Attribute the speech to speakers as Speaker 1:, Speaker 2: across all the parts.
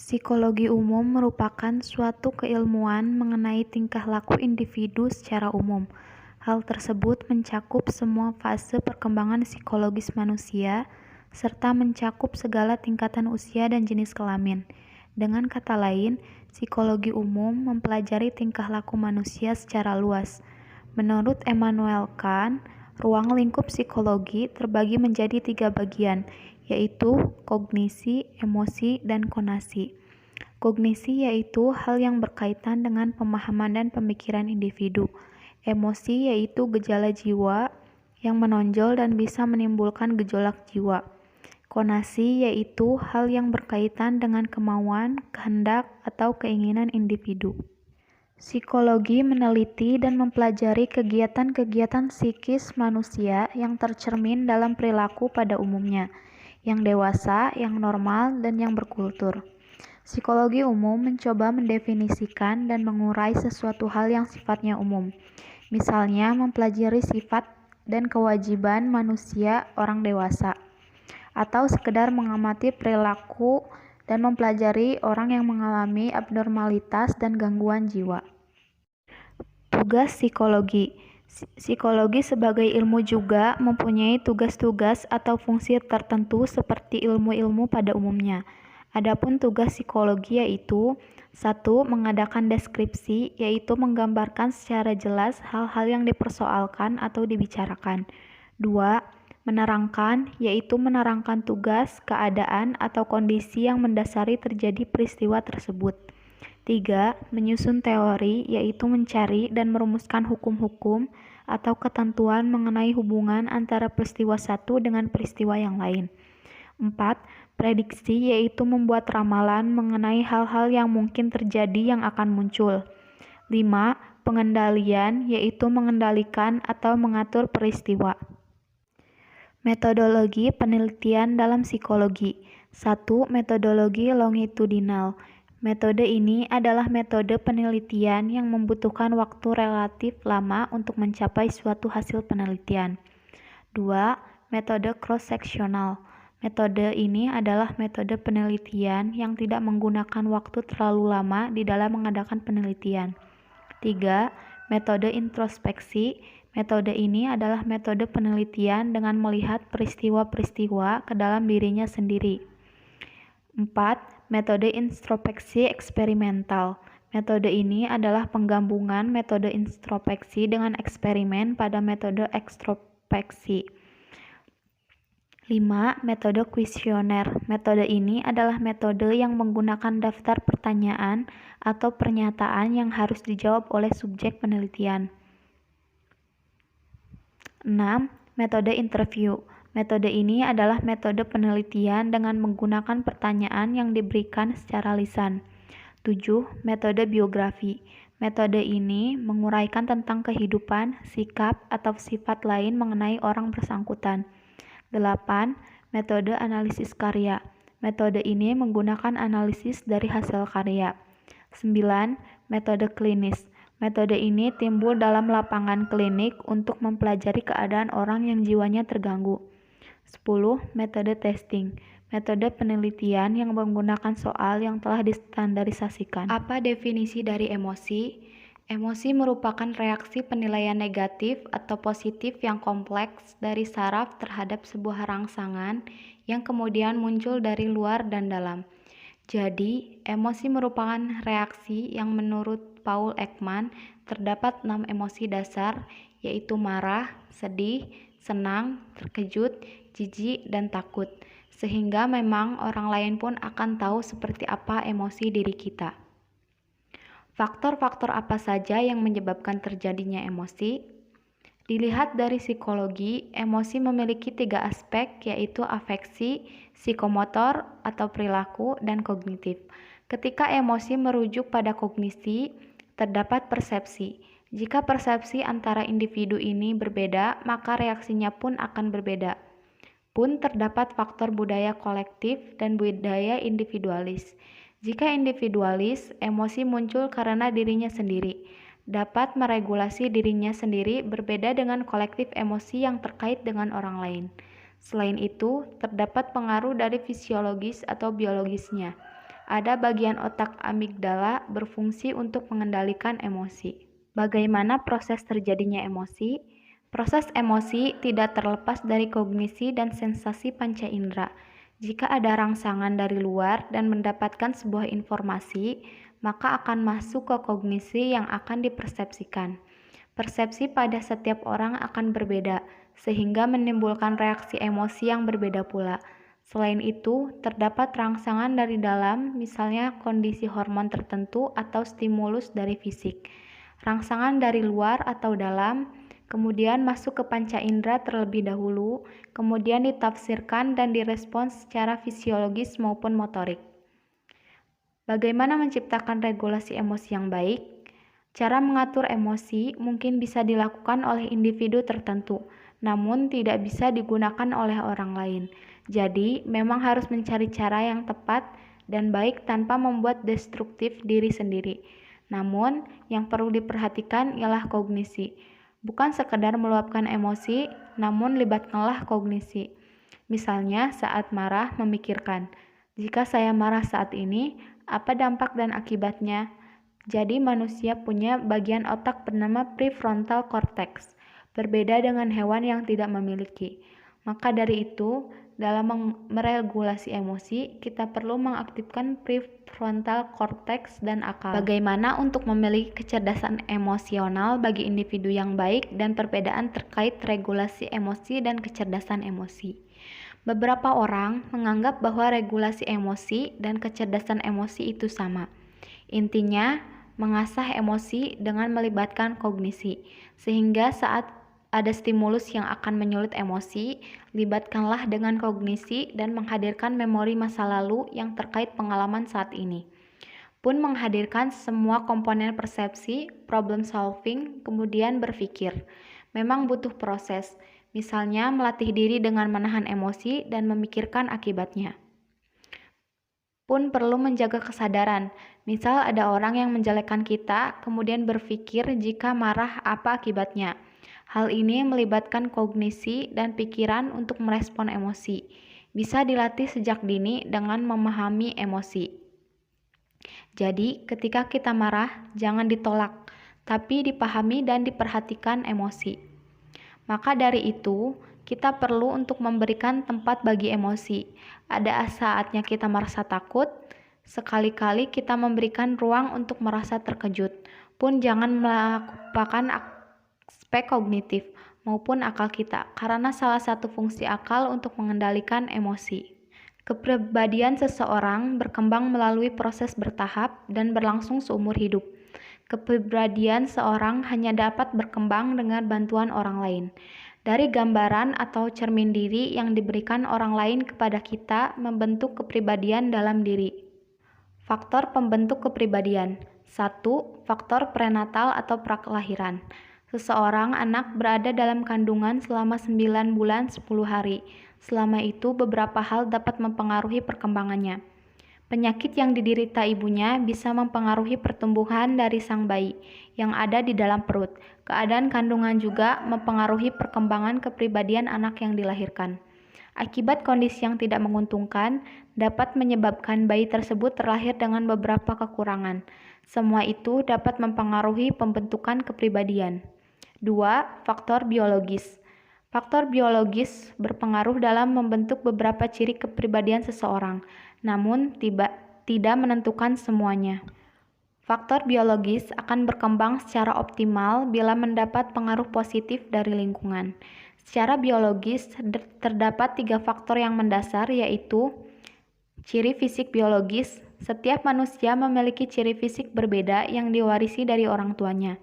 Speaker 1: Psikologi umum merupakan suatu keilmuan mengenai tingkah laku individu secara umum. Hal tersebut mencakup semua fase perkembangan psikologis manusia, serta mencakup segala tingkatan usia dan jenis kelamin. Dengan kata lain, psikologi umum mempelajari tingkah laku manusia secara luas. Menurut Immanuel Kant, ruang lingkup psikologi terbagi menjadi 3 bagian, yaitu kognisi, emosi, dan konasi. Kognisi yaitu hal yang berkaitan dengan pemahaman dan pemikiran individu. Emosi yaitu gejala jiwa yang menonjol dan bisa menimbulkan gejolak jiwa. Konasi yaitu hal yang berkaitan dengan kemauan, kehendak, atau keinginan individu. Psikologi meneliti dan mempelajari kegiatan-kegiatan psikis manusia yang tercermin dalam perilaku pada umumnya, yang dewasa, yang normal, dan yang berkultur. Psikologi umum mencoba mendefinisikan dan mengurai sesuatu hal yang sifatnya umum, misalnya mempelajari sifat dan kewajiban manusia orang dewasa, atau sekedar mengamati perilaku dan mempelajari orang yang mengalami abnormalitas dan gangguan jiwa. Tugas psikologi. Psikologi sebagai ilmu juga mempunyai tugas-tugas atau fungsi tertentu seperti ilmu-ilmu pada umumnya. Adapun tugas psikologi yaitu 1. Mengadakan deskripsi, yaitu menggambarkan secara jelas hal-hal yang dipersoalkan atau dibicarakan. 2. Menerangkan, yaitu menerangkan tugas, keadaan, atau kondisi yang mendasari terjadi peristiwa tersebut. 3. Menyusun teori, yaitu mencari dan merumuskan hukum-hukum atau ketentuan mengenai hubungan antara peristiwa satu dengan peristiwa yang lain. 4. Prediksi, yaitu membuat ramalan mengenai hal-hal yang mungkin terjadi yang akan muncul. 5. Pengendalian, yaitu mengendalikan atau mengatur peristiwa. Metodologi penelitian dalam psikologi. 1. Metodologi longitudinal. Metode ini adalah metode penelitian yang membutuhkan waktu relatif lama untuk mencapai suatu hasil penelitian. 2. Metode cross-sectional. Metode ini adalah metode penelitian yang tidak menggunakan waktu terlalu lama di dalam mengadakan penelitian. 3. Metode introspeksi. Metode ini adalah metode penelitian dengan melihat peristiwa-peristiwa ke dalam dirinya sendiri. 4. Metode introspeksi eksperimental. Metode ini adalah penggabungan metode introspeksi dengan eksperimen pada metode ekstrospeksi. 5. Metode kuesioner. Metode ini adalah metode yang menggunakan daftar pertanyaan atau pernyataan yang harus dijawab oleh subjek penelitian. 6. Metode interview. Metode ini adalah metode penelitian dengan menggunakan pertanyaan yang diberikan secara lisan. 7. Metode biografi. Metode ini menguraikan tentang kehidupan, sikap, atau sifat lain mengenai orang bersangkutan. 8. Metode analisis karya. Metode ini menggunakan analisis dari hasil karya. 9. Metode klinis. Metode ini timbul dalam lapangan klinik untuk mempelajari keadaan orang yang jiwanya terganggu. 10. Metode testing. Metode penelitian yang menggunakan soal yang telah distandarisasikan. Apa definisi dari emosi? Emosi merupakan reaksi penilaian negatif atau positif yang kompleks dari saraf terhadap sebuah rangsangan yang kemudian muncul dari luar dan dalam. Jadi, emosi merupakan reaksi yang menurut Paul Ekman terdapat 6 emosi dasar, yaitu marah, sedih, senang, terkejut, jijik, dan takut. Sehingga memang orang lain pun akan tahu seperti apa emosi diri kita. Faktor-faktor apa saja yang menyebabkan terjadinya emosi? Dilihat dari psikologi, emosi memiliki 3 aspek, yaitu afeksi, psikomotor atau perilaku, dan kognitif. Ketika emosi merujuk pada kognisi, terdapat persepsi. Jika persepsi antara individu ini berbeda, maka reaksinya pun akan berbeda. Pun terdapat faktor budaya kolektif dan budaya individualis. Jika individualis, emosi muncul karena dirinya sendiri, dapat meregulasi dirinya sendiri berbeda dengan kolektif emosi yang terkait dengan orang lain. Selain itu, terdapat pengaruh dari fisiologis atau biologisnya. Ada bagian otak amigdala berfungsi untuk mengendalikan emosi. Bagaimana proses terjadinya emosi? Proses emosi tidak terlepas dari kognisi dan sensasi panca indera. Jika ada rangsangan dari luar dan mendapatkan sebuah informasi, maka akan masuk ke kognisi yang akan dipersepsikan. Persepsi pada setiap orang akan berbeda, sehingga menimbulkan reaksi emosi yang berbeda pula. Selain itu, terdapat rangsangan dari dalam, misalnya kondisi hormon tertentu atau stimulus dari fisik. Rangsangan dari luar atau dalam, kemudian masuk ke panca indera terlebih dahulu, kemudian ditafsirkan dan direspons secara fisiologis maupun motorik. Bagaimana menciptakan regulasi emosi yang baik? Cara mengatur emosi mungkin bisa dilakukan oleh individu tertentu, namun tidak bisa digunakan oleh orang lain. Jadi, memang harus mencari cara yang tepat dan baik tanpa membuat destruktif diri sendiri. Namun, yang perlu diperhatikan ialah kognisi. Bukan sekedar meluapkan emosi, namun libatkanlah kognisi. Misalnya, saat marah, memikirkan, jika saya marah saat ini, apa dampak dan akibatnya? Jadi manusia punya bagian otak bernama prefrontal cortex, berbeda dengan hewan yang tidak memiliki. Maka dari itu, dalam meregulasi emosi, kita perlu mengaktifkan prefrontal cortex dan akal. Bagaimana untuk memiliki kecerdasan emosional bagi individu yang baik dan perbedaan terkait regulasi emosi dan kecerdasan emosi. Beberapa orang menganggap bahwa regulasi emosi dan kecerdasan emosi itu sama. Intinya, mengasah emosi dengan melibatkan kognisi, sehingga saat ada stimulus yang akan menyulut emosi, libatkanlah dengan kognisi dan menghadirkan memori masa lalu yang terkait pengalaman saat ini. Pun menghadirkan semua komponen persepsi, problem solving, kemudian berpikir. Memang butuh proses, misalnya melatih diri dengan menahan emosi dan memikirkan akibatnya. Pun perlu menjaga kesadaran. Misal ada orang yang menjelekkan kita, kemudian berpikir jika marah apa akibatnya. Hal ini melibatkan kognisi dan pikiran untuk merespon emosi. Bisa dilatih sejak dini dengan memahami emosi. Jadi, ketika kita marah, jangan ditolak, tapi dipahami dan diperhatikan emosi. Maka dari itu, kita perlu untuk memberikan tempat bagi emosi. Ada saatnya kita merasa takut, sekali-kali kita memberikan ruang untuk merasa terkejut. Pun jangan melupakan aspek kognitif maupun akal kita, karena salah satu fungsi akal untuk mengendalikan emosi. Kepribadian seseorang berkembang melalui proses bertahap dan berlangsung seumur hidup. Kepribadian seorang hanya dapat berkembang dengan bantuan orang lain. Dari gambaran atau cermin diri yang diberikan orang lain kepada kita membentuk kepribadian dalam diri. Faktor pembentuk kepribadian. 1. Faktor prenatal atau prakelahiran. Seseorang anak berada dalam kandungan selama 9 bulan 10 hari. Selama itu beberapa hal dapat mempengaruhi perkembangannya. Penyakit yang diderita ibunya bisa mempengaruhi pertumbuhan dari sang bayi yang ada di dalam perut. Keadaan kandungan juga mempengaruhi perkembangan kepribadian anak yang dilahirkan. Akibat kondisi yang tidak menguntungkan dapat menyebabkan bayi tersebut terlahir dengan beberapa kekurangan. Semua itu dapat mempengaruhi pembentukan kepribadian. 2. Faktor biologis. Faktor biologis berpengaruh dalam membentuk beberapa ciri kepribadian seseorang, namun tidak menentukan semuanya. Faktor biologis akan berkembang secara optimal bila mendapat pengaruh positif dari lingkungan. Secara biologis, terdapat 3 faktor yang mendasar, yaitu ciri fisik biologis. Setiap manusia memiliki ciri fisik berbeda yang diwarisi dari orang tuanya.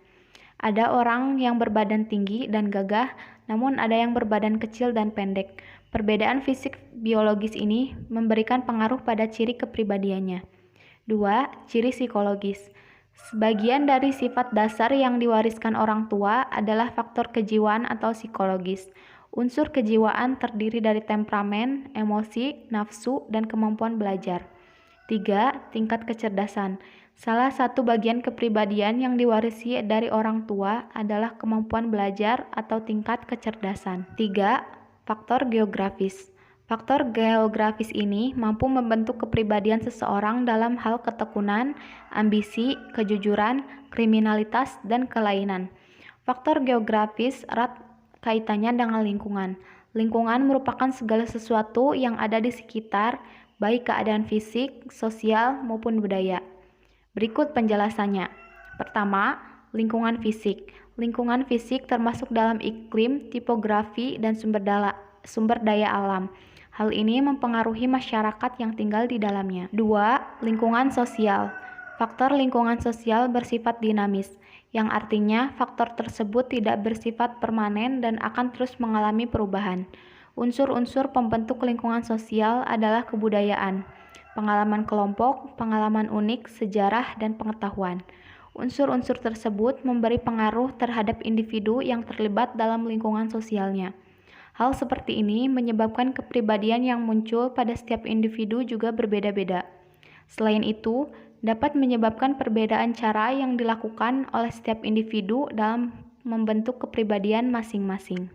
Speaker 1: Ada orang yang berbadan tinggi dan gagah, namun ada yang berbadan kecil dan pendek. Perbedaan fisik biologis ini memberikan pengaruh pada ciri kepribadiannya. 2. Ciri psikologis. Sebagian dari sifat dasar yang diwariskan orang tua adalah faktor kejiwaan atau psikologis. Unsur kejiwaan terdiri dari temperamen, emosi, nafsu, dan kemampuan belajar. 3. Tingkat kecerdasan. Salah satu bagian kepribadian yang diwarisi dari orang tua adalah kemampuan belajar atau tingkat kecerdasan. 3. Faktor geografis. Faktor geografis ini mampu membentuk kepribadian seseorang dalam hal ketekunan, ambisi, kejujuran, kriminalitas, dan kelainan. Faktor geografis erat kaitannya dengan lingkungan. Lingkungan merupakan segala sesuatu yang ada di sekitar, baik keadaan fisik, sosial, maupun budaya. Berikut penjelasannya. Pertama, lingkungan fisik. Lingkungan fisik termasuk dalam iklim, tipografi, dan sumber daya alam. Hal ini mempengaruhi masyarakat yang tinggal di dalamnya. 2. Lingkungan sosial. Faktor lingkungan sosial bersifat dinamis, yang artinya faktor tersebut tidak bersifat permanen dan akan terus mengalami perubahan. Unsur-unsur pembentuk lingkungan sosial adalah kebudayaan, pengalaman kelompok, pengalaman unik, sejarah, dan pengetahuan. Unsur-unsur tersebut memberi pengaruh terhadap individu yang terlibat dalam lingkungan sosialnya. Hal seperti ini menyebabkan kepribadian yang muncul pada setiap individu juga berbeda-beda. Selain itu, dapat menyebabkan perbedaan cara yang dilakukan oleh setiap individu dalam membentuk kepribadian masing-masing.